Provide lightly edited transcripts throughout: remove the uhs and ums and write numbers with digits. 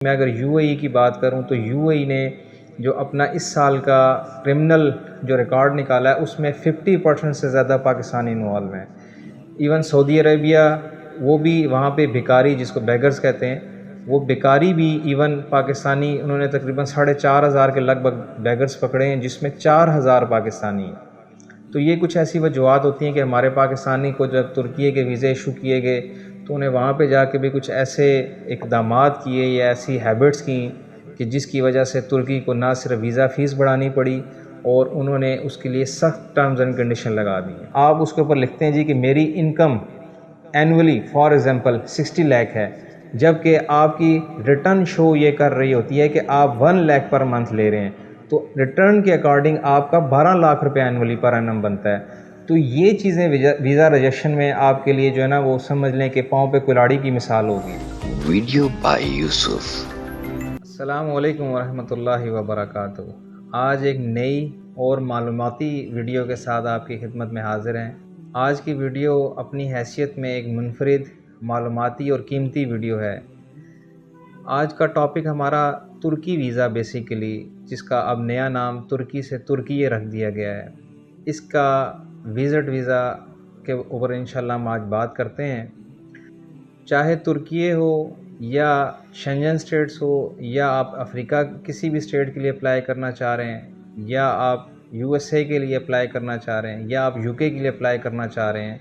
मैं अगर यूएई की बात करूं तो यूएई ने जो अपना इस साल का क्रिमिनल जो रिकॉर्ड निकाला है उसमें 50% से ज़्यादा पाकिस्तानी इन्वॉल्व हैं। इवन सऊदी अरेबिया वो भी वहाँ पे भिखारी जिसको बेगर्स कहते हैं वो भिखारी भी इवन पाकिस्तानी उन्होंने तकरीबन 4,500 के लगभग बेगर्स पकड़े हैं जिसमें 4,000 पाकिस्तानी हैं। तो ये कुछ ऐसी वजूहत होती हैं कि हमारे पाकिस्तानी को जब तुर्की के वीज़े इशू किए गए तो उन्हें वहाँ पे जाके भी कुछ ऐसे इक़दामात किए या ऐसी हैबिट्स की कि जिसकी वजह से तुर्की को ना सिर्फ वीज़ा फ़ीस बढ़ानी पड़ी और उन्होंने उसके लिए सख्त टर्म्स एंड कंडीशन लगा दी हैं। आप उसके ऊपर लिखते हैं जी कि मेरी income annually for example 60 lakh है, जबकि आपकी रिटर्न शो ये कर रही होती है कि आप 1 लाख पर मंथ ले रहे हैं, तो रिटर्न के अकॉर्डिंग आपका 12 लाख रुपए एनुअली पर एनम बनता है। तो ये चीज़ें वीज़ा रिजेक्शन में आपके लिए जो है ना वो समझ लें कि पाँव पे कुल्हाड़ी की मिसाल होगी। Video by Yusuf. अस्सलामु अलैकुम वरहमतुल्लाहि वबरकातुहू। आज एक नई और मालूमाती वीडियो के साथ आपकी खिदमत में हाज़िर हैं। आज की वीडियो अपनी हैसियत में एक मुनफरिद मालूमाती और कीमती वीडियो है। आज का टॉपिक हमारा तुर्की वीज़ा बेसिकली, जिसका अब नया नाम तुर्की से तुर्की रख दिया गया है। इसका विज़िट वीज़ा के ऊपर इंशाल्लाह हम आज बात करते हैं। चाहे तुर्की हो या शेंजन स्टेट्स हो या आप अफ्रीका किसी भी स्टेट के लिए अप्लाई करना चाह रहे हैं या आप यूएसए के लिए अप्लाई करना चाह रहे हैं या आप यूके के लिए अप्लाई करना चाह रहे हैं,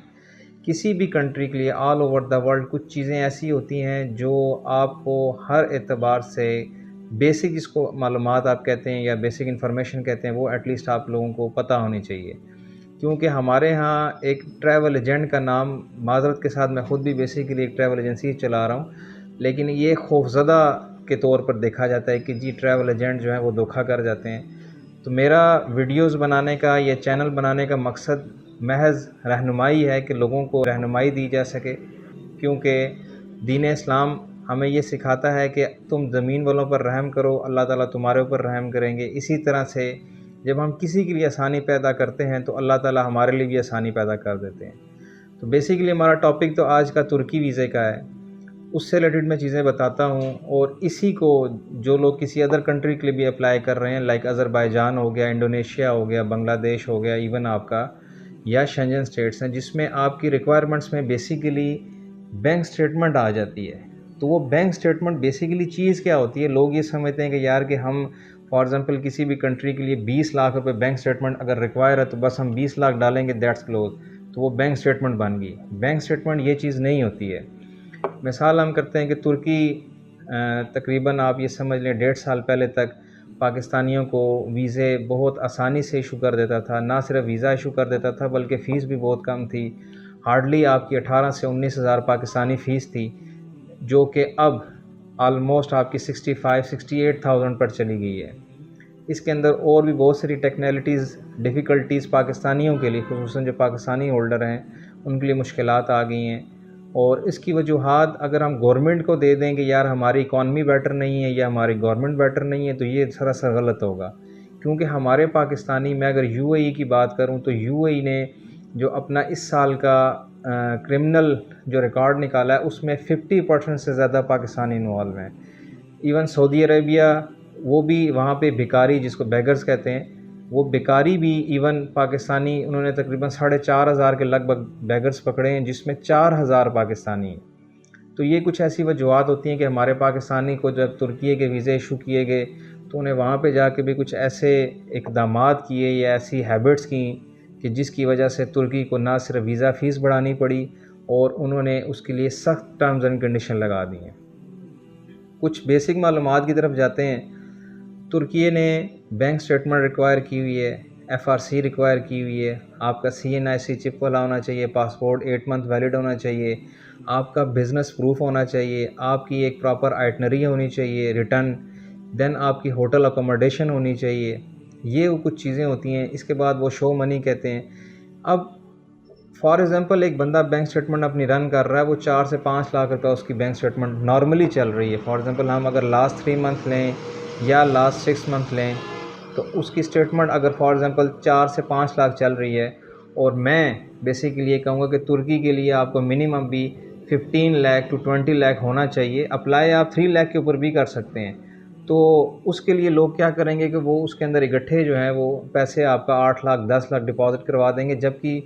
किसी भी कंट्री के लिए ऑल ओवर द वर्ल्ड कुछ चीज़ें ऐसी होती हैं जो आपको हर एतबार से बेसिक, जिसको मालूमात आप कहते हैं या बेसिक इन्फॉर्मेशन कहते हैं, वो एटलीस्ट आप लोगों को पता होनी चाहिए। क्योंकि हमारे यहाँ एक ट्रैवल एजेंट का नाम, माज़रत के साथ मैं ख़ुद भी बेसिकली एक ट्रैवल एजेंसी चला रहा हूँ, लेकिन ये खौफज़दा के तौर पर देखा जाता है कि जी ट्रैवल एजेंट जो है वो धोखा कर जाते हैं। तो मेरा वीडियोस बनाने का, ये चैनल बनाने का मकसद महज रहनुमाई है कि लोगों को रहनुमाई दी जा सके, क्योंकि दीन इस्लाम हमें ये सिखाता है कि तुम ज़मीन वालों पर रहम करो, अल्लाह ताला तुम्हारे ऊपर रहम करेंगे। इसी तरह से जब हम किसी के लिए आसानी पैदा करते हैं तो अल्लाह ताला हमारे लिए भी आसानी पैदा कर देते हैं। तो बेसिकली हमारा टॉपिक तो आज का तुर्की वीज़े का है, उससे रिलेटेड मैं चीज़ें बताता हूँ। और इसी को जो लोग किसी अदर कंट्री के लिए भी अप्लाई कर रहे हैं, लाइक अज़रबैजान हो गया, इंडोनेशिया हो गया, बांग्लादेश हो गया, इवन आपका या शेंजन स्टेट्स हैं, जिसमें आपकी रिक्वायरमेंट्स में बेसिकली बैंक स्टेटमेंट आ जाती है। तो वो बैंक स्टेटमेंट बेसिकली चीज़ क्या होती है? लोग ये समझते हैं कि यार कि हम फॉर एग्ज़ाम्पल किसी भी कंट्री के लिए 20 लाख रुपए बैंक स्टेटमेंट अगर रिक्वायर है तो बस हम 20 लाख डालेंगे, दैट्स क्लोज, तो वो बैंक स्टेटमेंट बन गई। बैंक स्टेटमेंट ये चीज़ नहीं होती है। मिसाल हम करते हैं कि तुर्की तकरीबन आप ये समझ लें 1.5 साल पहले तक पाकिस्तानियों को वीज़े बहुत आसानी से इशू कर देता था। ना सिर्फ वीज़ा इशू कर देता था बल्कि फ़ीस भी बहुत कम थी। हार्डली आपकी 18 से 19 हज़ार पाकिस्तानी फ़ीस थी, जो कि अब आलमोस्ट आपकी 65-68,000 पर चली गई है। इसके अंदर और भी बहुत सारी टेक्निकलिटीज़, डिफ़िकल्टीज़ पाकिस्तानियों के लिए, ख़ुसूसन जो पाकिस्तानी होल्डर हैं उनके लिए मुश्किलात आ गई हैं। और इसकी वजूहात अगर हम गवर्नमेंट को दे दें कि यार हमारी इकॉनमी बेटर नहीं है या हमारी गवर्नमेंट बेटर नहीं है, तो ये सरासर गलत होगा। क्योंकि हमारे पाकिस्तानी, मैं अगर यूएई की बात करूं तो यूएई ने जो अपना इस साल का क्रिमिनल जो रिकॉर्ड निकाला है उसमें 50% से ज़्यादा पाकिस्तानी इन्वॉल्व हैं। इवन सऊदी अरेबिया वो भी वहाँ पे भिखारी जिसको बेगर्स कहते हैं, वो भिखारी भी इवन पाकिस्तानी उन्होंने तकरीबन 4,500 के लगभग बेगर्स पकड़े हैं जिसमें 4,000 पाकिस्तानी हैं। तो ये कुछ ऐसी वजूहत होती हैं कि हमारे पाकिस्तानी को जब तुर्की के वीज़े इशू किए गए तो उन्हें वहाँ पे जाके भी कुछ ऐसे इक़दामात किए या ऐसी हैबिट्स की कि जिसकी वजह से तुर्की को ना सिर्फ वीज़ा फ़ीस बढ़ानी पड़ी और उन्होंने उसके लिए सख्त टर्म्स एंड कंडीशन लगा दी हैं। कुछ बेसिक मालूमात की तरफ जाते हैं। तुर्की ने बैंक स्टेटमेंट रिक्वायर की हुई है, एफआरसी रिक्वायर की हुई है, आपका सीएनआईसी चिप वाला होना चाहिए, पासपोर्ट 8 मंथ वैलिड होना चाहिए, आपका बिज़नेस प्रूफ होना चाहिए, आपकी एक प्रॉपर आइटनरी होनी चाहिए रिटर्न, देन आपकी होटल अकोमोडेशन होनी चाहिए। ये वो कुछ चीज़ें होती हैं। इसके बाद वो शो मनी कहते हैं। अब फॉर एग्ज़ाम्पल एक बंदा बैंक स्टेटमेंट अपनी रन कर रहा है, वो 4 से 5 लाख रुपये उसकी बैंक स्टेटमेंट नॉर्मली चल रही है। फॉर एग्ज़ाम्पल हम अगर लास्ट 3 मंथ लें या लास्ट 6 मंथ लें तो उसकी स्टेटमेंट अगर फॉर एग्ज़ाम्पल 4 से 5 लाख चल रही है, और मैं बेसिकली ये कहूँगा कि तुर्की के लिए आपको मिनिमम भी 15 लाख टू 20 लाख होना चाहिए। अप्लाई आप 3 लाख के ऊपर भी कर सकते हैं। तो उसके लिए लोग क्या करेंगे कि वो उसके अंदर इकट्ठे जो हैं वो पैसे आपका 8 लाख 10 लाख डिपॉज़िट करवा देंगे, जबकि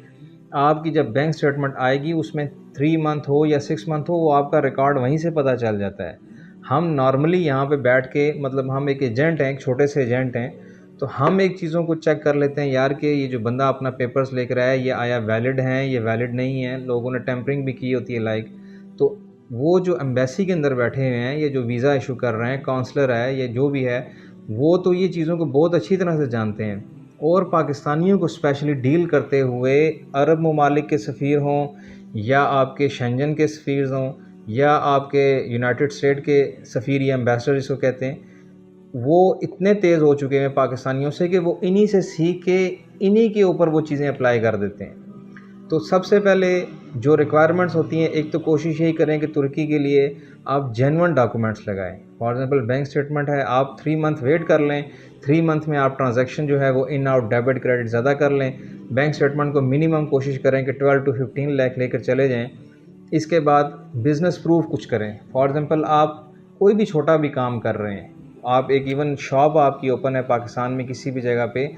आपकी जब बैंक स्टेटमेंट आएगी उसमें 3 मंथ हो या 6 मंथ हो, वो आपका रिकॉर्ड वहीं से पता चल जाता है। हम नॉर्मली यहाँ पे बैठ के, मतलब हम एक एजेंट हैं, एक छोटे से एजेंट हैं, तो हम एक चीज़ों को चेक कर लेते हैं यार कि ये जो बंदा अपना पेपर्स लेकर आया ये आया वैलिड हैं, ये वैलिड नहीं है। लोगों ने टेम्परिंग भी की होती है लाइक। तो वो जो एम्बेसी के अंदर बैठे हुए हैं, ये जो वीज़ा इशू कर रहे हैं, काउंसलर है, ये जो भी है, वो तो ये चीज़ों को बहुत अच्छी तरह से जानते हैं। और पाकिस्तानियों को स्पेशली डील करते हुए अरब ममालिक के सफ़ीर हों या आपके शेंजन के सफ़ीर हों या आपके यूनाइटेड स्टेट के सफ़ीर या एम्बेसडर जिसको कहते हैं, वो इतने तेज़ हो चुके हैं पाकिस्तानियों से कि वो इन्हीं से सीख के इन्हीं के ऊपर वो चीज़ें अप्लाई कर देते हैं। तो सबसे पहले जो रिक्वायरमेंट्स होती हैं, एक तो कोशिश यही करें कि तुर्की के लिए आप जेन्युइन डॉक्यूमेंट्स लगाएं। फॉर एग्जांपल बैंक स्टेटमेंट है, आप 3 मंथ वेट कर लें, 3 मंथ में आप ट्रांजैक्शन जो है वो इन आउट डेबिट क्रेडिट ज़्यादा कर लें। बैंक स्टेटमेंट को मिनिमम कोशिश करें कि 12 टू 15 लाख लेकर चले जाएँ। इसके बाद बिज़नेस प्रूफ कुछ करें। फॉर एग्ज़ाम्पल आप कोई भी छोटा भी काम कर रहे हैं, आप एक इवन शॉप आपकी ओपन है पाकिस्तान में किसी भी जगह पे,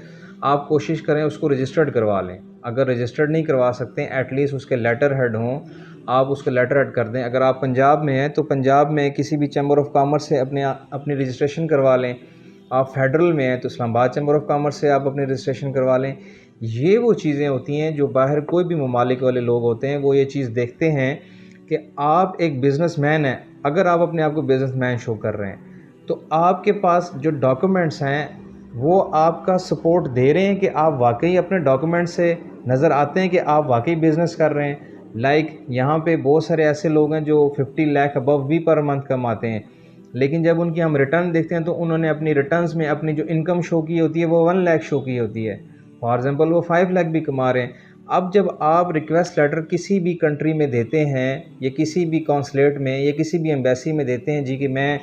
आप कोशिश करें उसको रजिस्टर्ड करवा लें। अगर रजिस्टर्ड नहीं करवा सकते एटलीस्ट उसके लेटर हेड हों, आप उसको लेटर हेड कर दें। अगर आप पंजाब में हैं तो पंजाब में किसी भी चैम्बर ऑफ कॉमर्स से अपनी रजिस्ट्रेशन करवा लें। आप फेडरल में हैं तो इस्लामाबाद चैम्बर ऑफ कॉमर्स से आप अपनी रजिस्ट्रेशन करवा लें। ये वो चीज़ें होती हैं जो बाहर कोई भी ममालिक वाले लोग होते हैं, वो ये चीज़ देखते हैं कि आप एक बिज़नेसमैन हैं। अगर आप अपने आप को बिज़नेसमैन शो कर रहे हैं तो आपके पास जो डॉक्यूमेंट्स हैं वो आपका सपोर्ट दे रहे हैं कि आप वाकई अपने डॉक्यूमेंट से नज़र आते हैं कि आप वाकई बिज़नेस कर रहे हैं। लाइक यहाँ पे बहुत सारे ऐसे लोग हैं जो 50 लाख अबव भी पर मंथ कमाते हैं, लेकिन जब उनकी हम रिटर्न देखते हैं तो उन्होंने अपनी रिटर्न्स में अपनी जो इनकम शो की होती है वो 1 लाख शो की होती है। फॉर एग्ज़ाम्पल वो 5 लाख भी कमा रहे हैं। अब जब आप रिक्वेस्ट लेटर किसी भी कंट्री में देते हैं या किसी भी कौंसलेट में या किसी भी एम्बेसी में देते हैं जी कि मैं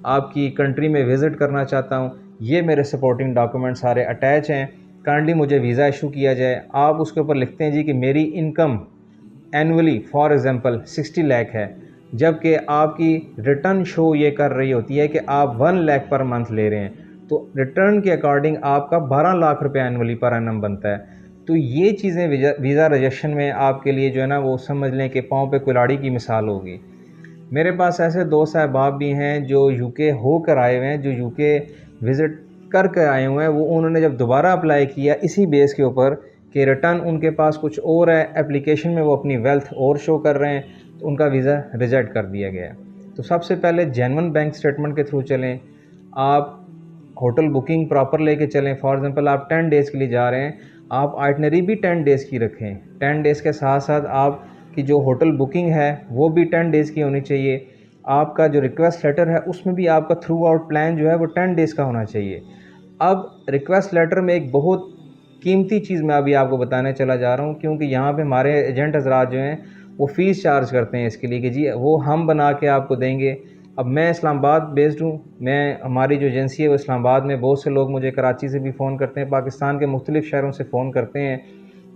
आपकी कंट्री में विज़िट करना चाहता हूँ, ये मेरे सपोर्टिंग डॉक्यूमेंट सारे अटैच हैं, काइंडली मुझे वीज़ा इशू किया जाए। आप उसके ऊपर लिखते हैं जी कि मेरी income annually for example 60 lakh है, जबकि आपकी रिटर्न शो ये कर रही होती है कि आप 1 लाख पर मंथ ले रहे हैं, तो रिटर्न के अकॉर्डिंग आपका 12 लाख रुपये एनुअली पर एनम बनता है। तो ये चीज़ें वीज़ा रिजेक्शन में आपके लिए जो है ना वो समझ लें कि पाँव पे कुल्हाड़ी की मिसाल होगी। मेरे पास ऐसे दोस्त अहबाब भी हैं जो यूके होकर आए हुए हैं, जो यूके विज़िट करके आए हुए हैं। वो उन्होंने जब दोबारा अप्लाई किया इसी बेस के ऊपर कि रिटर्न उनके पास कुछ और है, एप्लीकेशन में वो अपनी वेल्थ और शो कर रहे हैं, तो उनका वीज़ा रिजेक्ट कर दिया गया। तो सबसे पहले जेन्युइन बैंक स्टेटमेंट के थ्रू चलें। आप होटल बुकिंग प्रॉपर लेके चलें। फॉर एग्ज़ाम्पल आप 10 डेज़ के लिए जा रहे हैं, आप आइटनरी भी 10 डेज़ की रखें। 10 डेज़ के साथ साथ आपकी जो होटल बुकिंग है वो भी 10 डेज़ की होनी चाहिए। आपका जो रिक्वेस्ट लेटर है उसमें भी आपका थ्रू आउट प्लान जो है वो 10 डेज़ का होना चाहिए। अब रिक्वेस्ट लेटर में एक बहुत कीमती चीज़ मैं अभी आपको बताने चला जा रहा हूँ, क्योंकि यहाँ पे हमारे एजेंट हज़रात जो हैं वो फ़ीस चार्ज करते हैं इसके लिए कि जी वो हम बना के आपको देंगे। अब मैं इस्लामाबाद बेस्ड हूँ, हमारी जो एजेंसी है वो इस्लामाबाद में। बहुत से लोग मुझे कराची से भी फ़ोन करते हैं, पाकिस्तान के मुख्तलिफ़ शहरों से फ़ोन करते हैं,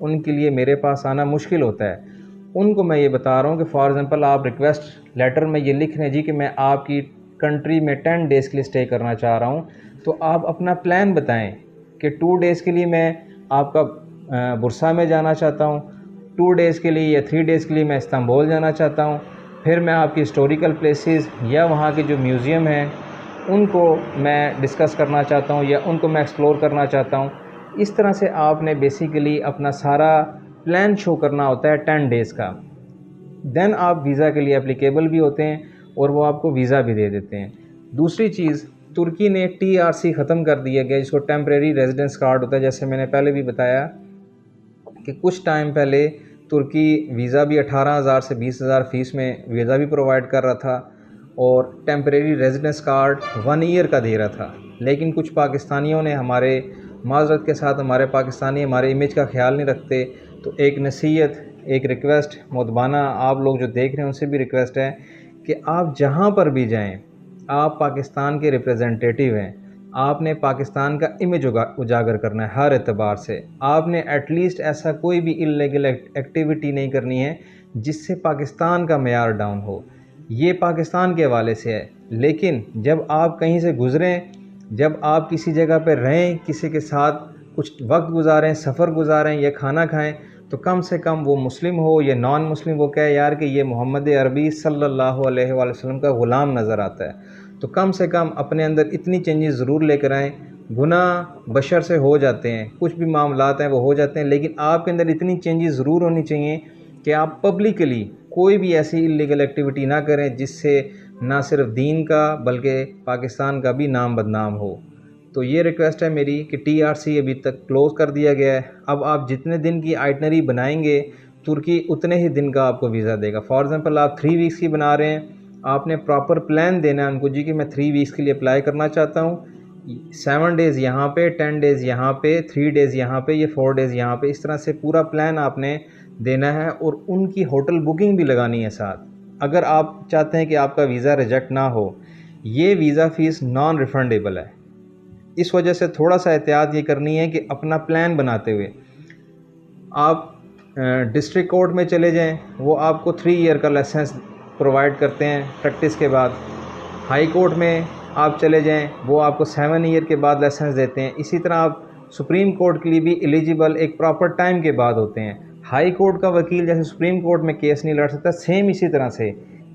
उनके लिए मेरे पास आना मुश्किल होता है। उनको मैं ये बता रहा हूँ कि फॉर एग्ज़ाम्पल आप रिक्वेस्ट लेटर में ये लिख रहे हैं जी कि मैं आपकी कंट्री में 10 डेज़ के लिए स्टे करना चाह रहा हूँ, तो आप अपना प्लान बताएं कि 2 डेज़ के लिए मैं आपका बुरसा में जाना चाहता हूँ, 2 डेज़ के लिए या 3 डेज़ के लिए मैं इस्तांबुल जाना चाहता हूँ, फिर मैं आपकी हिस्टोरिकल प्लेसेस या वहाँ के जो म्यूज़ियम हैं उनको मैं डिस्कस करना चाहता हूँ या उनको मैं एक्सप्लोर करना चाहता हूँ। इस तरह से आपने बेसिकली अपना सारा प्लान शो करना होता है 10 डेज़ का। देन आप वीज़ा के लिए एप्लीकेबल भी होते हैं और वो आपको वीज़ा भी दे देते हैं। दूसरी चीज़, तुर्की ने TRC ख़त्म कर दिया गया, जिसको टेम्परेरी रेजिडेंस कार्ड होता है। जैसे मैंने पहले भी बताया कि कुछ टाइम पहले तुर्की वीज़ा भी 18,000 से 20,000 फ़ीस में वीज़ा भी प्रोवाइड कर रहा था और टेम्परेरी रेजिडेंस कार्ड 1 ईयर का दे रहा था। लेकिन कुछ पाकिस्तानियों ने, हमारे माज़रत के साथ हमारे पाकिस्तानी हमारे इमेज का ख्याल नहीं रखते, तो एक नसीहत, एक रिक्वेस्ट मुतबाना आप लोग जो देख रहे हैं उनसे भी रिक्वेस्ट है कि आप जहाँ पर भी जाएँ, आप पाकिस्तान के रिप्रेजेंटेटिव हैं, आपने पाकिस्तान का इमेज उजागर करना है हर एतबार से। आपने एटलीस्ट ऐसा कोई भी इल्लीगल एक्टिविटी नहीं करनी है जिससे पाकिस्तान का मेयार डाउन हो। ये पाकिस्तान के हवाले से है, लेकिन जब आप कहीं से गुज़रें, जब आप किसी जगह पर रहें, किसी के साथ कुछ वक्त गुजारें, सफ़र गुजारें या खाना खाएं, तो कम से कम वो मुस्लिम हो या नॉन मुस्लिम, वो कहे यार कि ये मोहम्मद अरबी सल्लल्लाहु अलैहि वसल्लम का ग़ुलाम नज़र आता है। तो कम से कम अपने अंदर इतनी चेंजेस ज़रूर लेकर आएँ। गुनाह बशर से हो जाते हैं, कुछ भी मामलात हैं वो हो जाते हैं, लेकिन आपके अंदर इतनी चेंजेस ज़रूर होनी चाहिए कि आप पब्लिकली कोई भी ऐसी इल्लीगल एक्टिविटी ना करें जिससे ना सिर्फ दीन का बल्कि पाकिस्तान का भी नाम बदनाम हो। तो ये रिक्वेस्ट है मेरी कि टीआरसी अभी तक क्लोज़ कर दिया गया है। अब आप जितने दिन की आइटनरी बनाएंगे, तुर्की उतने ही दिन का आपको वीज़ा देगा। फॉर एग्ज़ाम्पल आप 3 वीक्स की बना रहे हैं, आपने प्रॉपर प्लान देना है उनको जी कि मैं 3 वीक्स के लिए अप्लाई करना चाहता हूँ, 7 डेज़ यहाँ पे, 10 डेज़ यहाँ पे, 3 डेज़ यहाँ पे, ये 4 डेज़ यहाँ पे, इस तरह से पूरा प्लान आपने देना है और उनकी होटल बुकिंग भी लगानी है साथ। अगर आप चाहते हैं कि आपका वीज़ा रिजेक्ट ना हो, ये वीज़ा फ़ीस नॉन रिफ़ंडेबल है। इस वजह से थोड़ा सा एहतियात ये करनी है कि अपना प्लान बनाते हुए आप डिस्ट्रिक्ट कोर्ट में चले जाएं, वो आपको 3 ईयर का लाइसेंस प्रोवाइड करते हैं प्रैक्टिस के बाद। हाई कोर्ट में आप चले जाएं, वो आपको 7 ईयर के बाद लाइसेंस देते हैं। इसी तरह आप सुप्रीम कोर्ट के लिए भी एलिजिबल एक प्रॉपर टाइम के बाद होते हैं। हाई कोर्ट का वकील जैसे सुप्रीम कोर्ट में केस नहीं लड़ सकता, सेम इसी तरह से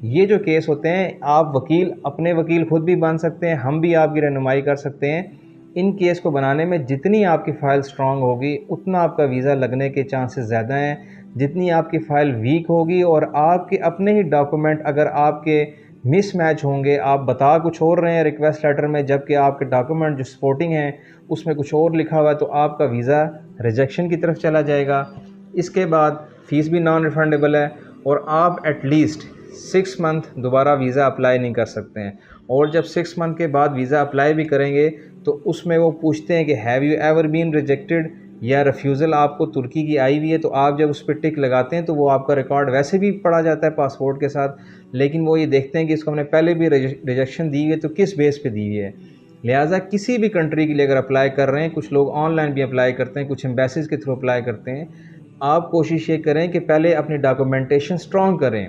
ये जो केस होते हैं, आप वकील अपने वकील खुद भी बन सकते हैं, हम भी आपकी रहनुमाई कर सकते हैं। इन केस को बनाने में जितनी आपकी फ़ाइल स्ट्रॉन्ग होगी उतना आपका वीज़ा लगने के चांसेस ज़्यादा हैं। जितनी आपकी फ़ाइल वीक होगी और आपके अपने ही डॉक्यूमेंट अगर आपके मिसमैच होंगे, आप बता कुछ और रहे हैं रिक्वेस्ट लेटर में, जबकि आपके डॉक्यूमेंट जो सपोर्टिंग हैं उसमें कुछ और लिखा हुआ है, तो आपका वीज़ा रिजेक्शन की तरफ चला जाएगा। इसके बाद फ़ीस भी नॉन रिफ़ंडेबल है और आप एटलीस्ट 6 मंथ दोबारा वीज़ा अप्लाई नहीं कर सकते हैं। और जब 6 मंथ के बाद वीज़ा अप्लाई भी करेंगे तो उसमें वो पूछते हैं कि have you ever been rejected, या रिफ्यूज़ल आपको तुर्की की आई हुई है, तो आप जब उस पर टिक लगाते हैं तो वो आपका रिकॉर्ड वैसे भी पड़ा जाता है पासपोर्ट के साथ, लेकिन वो ये देखते हैं कि इसको हमने पहले भी रिजेक्शन दी हुई है तो किस बेस पे दी हुई है। लिहाजा किसी भी कंट्री के लिए अगर अप्लाई कर रहे हैं, कुछ लोग ऑनलाइन भी अप्लाई करते हैं, कुछ एम्बेसीज़ के थ्रू अप्लाई करते हैं, आप कोशिश ये करें कि पहले अपनी डॉक्यूमेंटेशन स्ट्रॉन्ग करें।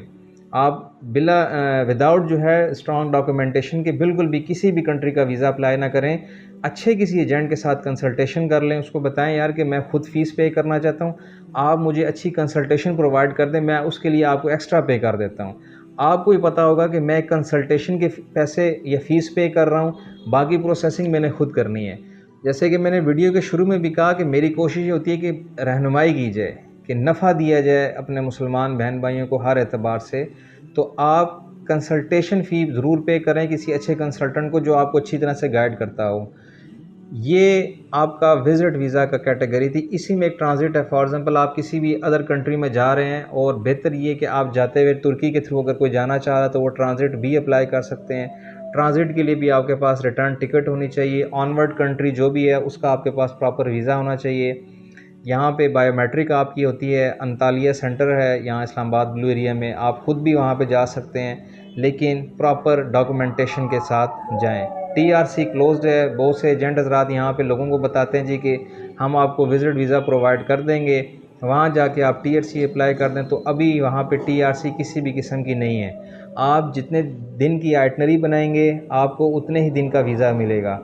आप विदाउट जो है स्ट्रॉन्ग डॉक्यूमेंटेशन के बिल्कुल भी किसी भी कंट्री का वीज़ा अप्लाई ना करें। अच्छे किसी एजेंट के साथ कंसल्टेशन कर लें, उसको बताएं यार कि मैं ख़ुद फ़ीस पे करना चाहता हूँ, आप मुझे अच्छी कंसल्टेशन प्रोवाइड कर दें, मैं उसके लिए आपको एक्स्ट्रा पे कर देता हूँ। आपको ही पता होगा कि मैं कंसल्टेशन के पैसे या फ़ीस पे कर रहा हूँ, बाकी प्रोसेसिंग मैंने खुद करनी है। जैसे कि मैंने वीडियो के शुरू में भी कहा कि मेरी कोशिश होती है कि रहनुमाई की जाए, कि नफ़ा दिया जाए अपने मुसलमान बहन भाइयों को हर एतबार से। तो आप कंसल्टेशन फ़ी ज़रूर पे करें किसी अच्छे कंसल्टेंट को जो आपको अच्छी तरह से गाइड करता हो। ये आपका विज़िट वीज़ा का कैटेगरी थी, इसी में एक ट्रांज़िट है। फॉर एग्ज़ाम्पल आप किसी भी अदर कंट्री में जा रहे हैं और बेहतर ये कि आप जाते हुए तुर्की के थ्रू अगर कोई जाना चाह रहा है तो वो ट्रांज़िट भी अप्लाई कर सकते हैं। ट्रांज़िट के लिए भी आपके पास रिटर्न टिकट होनी चाहिए, ऑनवर्ड कंट्री जो भी है उसका आपके पास प्रॉपर वीज़ा होना चाहिए। यहाँ पे बायोमेट्रिक आपकी होती है, अंतालिया सेंटर है यहाँ इस्लामाबाद ब्लू एरिया में, आप खुद भी वहाँ पे जा सकते हैं, लेकिन प्रॉपर डॉक्यूमेंटेशन के साथ जाएं। टीआरसी क्लोज्ड है। बहुत से एजेंट हज़रात यहाँ पे लोगों को बताते हैं जी कि हम आपको विज़िट वीज़ा प्रोवाइड कर देंगे, वहाँ जाके आप टीआरसी अप्लाई कर दें, तो अभी वहाँ पे टीआरसी किसी भी किस्म की नहीं है। आप जितने दिन की आइटनरी बनाएंगे आपको उतने ही दिन का वीज़ा मिलेगा।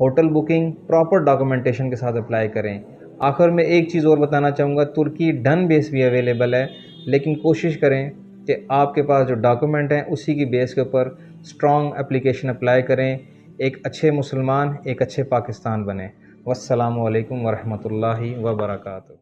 होटल बुकिंग प्रॉपर डॉक्यूमेंटेशन के साथ अप्लाई करें। आखिर में एक चीज़ और बताना चाहूँगा, तुर्की डन बेस भी अवेलेबल है, लेकिन कोशिश करें कि आपके पास जो डॉक्यूमेंट हैं उसी की बेस के ऊपर स्ट्रॉन्ग एप्लीकेशन अप्लाई करें। एक अच्छे मुसलमान, एक अच्छे पाकिस्तान बने। वस्सलामु अलैकुम वरहमतुल्लाहि वबरकातुहू।